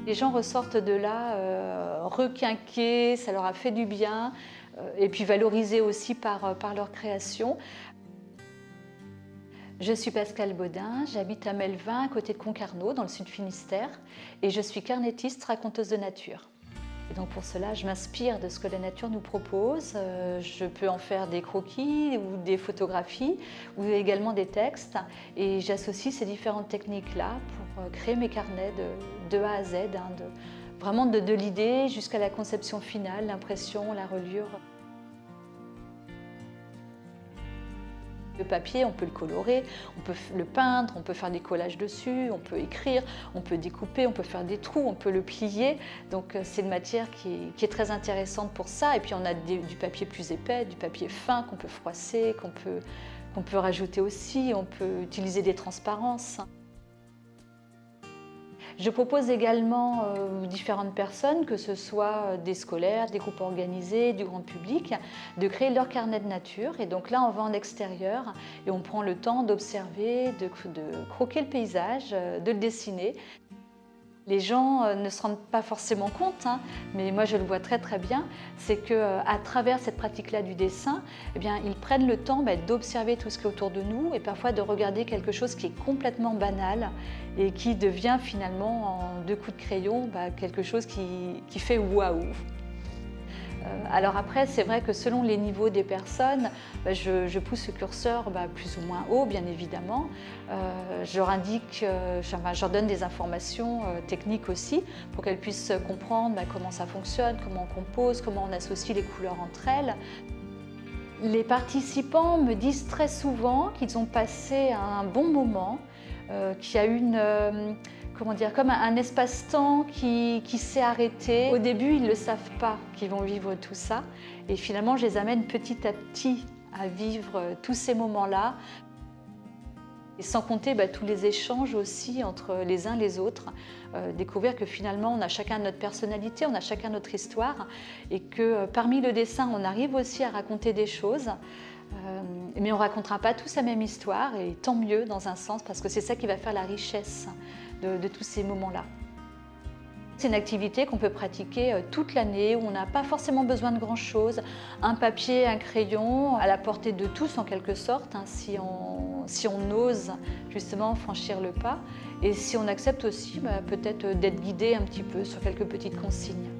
Les gens ressortent de là requinqués, ça leur a fait du bien, et puis valorisés aussi par leur création. Je suis Pascale Baudin, j'habite à Melvin, à côté de Concarneau, dans le sud Finistère, et je suis carnétiste, raconteuse de nature. Et donc pour cela, je m'inspire de ce que la nature nous propose. Je peux en faire des croquis ou des photographies, ou également des textes, et j'associe ces différentes techniques-là pour créer mes carnets de A à Z, vraiment de l'idée jusqu'à la conception finale, l'impression, la reliure. Le papier, on peut le colorer, on peut le peindre, on peut faire des collages dessus, on peut écrire, on peut découper, on peut faire des trous, on peut le plier. Donc c'est une matière qui est très intéressante pour ça. Et puis on a du papier plus épais, du papier fin qu'on peut froisser, qu'on peut rajouter aussi. On peut utiliser des transparences. Je propose également différentes personnes, que ce soit des scolaires, des groupes organisés, du grand public, de créer leur carnet de nature. Et donc là, on va en extérieur et on prend le temps d'observer, de croquer le paysage, de le dessiner. Les gens ne se rendent pas forcément compte, mais moi je le vois très bien, c'est qu'à travers cette pratique-là du dessin, eh bien, ils prennent le temps d'observer tout ce qui est autour de nous et parfois de regarder quelque chose qui est complètement banal et qui devient finalement en 2 coups de crayon quelque chose qui fait waouh. Alors après, c'est vrai que selon les niveaux des personnes, je pousse le curseur plus ou moins haut, bien évidemment. Je leur indique, je leur donne des informations techniques aussi pour qu'elles puissent comprendre comment ça fonctionne, comment on compose, comment on associe les couleurs entre elles. Les participants me disent très souvent qu'ils ont passé un bon moment, qu'il y a eu comme un espace-temps qui s'est arrêté. Au début, ils ne le savent pas qu'ils vont vivre tout ça. Et finalement, je les amène petit à petit à vivre tous ces moments-là. Et sans compter tous les échanges aussi entre les uns et les autres. Découvrir que finalement, on a chacun notre personnalité, on a chacun notre histoire. Et que parmi le dessin, on arrive aussi à raconter des choses. Mais on ne racontera pas tous la même histoire, et tant mieux dans un sens, parce que c'est ça qui va faire la richesse de tous ces moments-là. C'est une activité qu'on peut pratiquer toute l'année, où on n'a pas forcément besoin de grand-chose. Un papier, un crayon, à la portée de tous en quelque sorte, si on ose justement franchir le pas. Et si on accepte aussi peut-être d'être guidé un petit peu sur quelques petites consignes.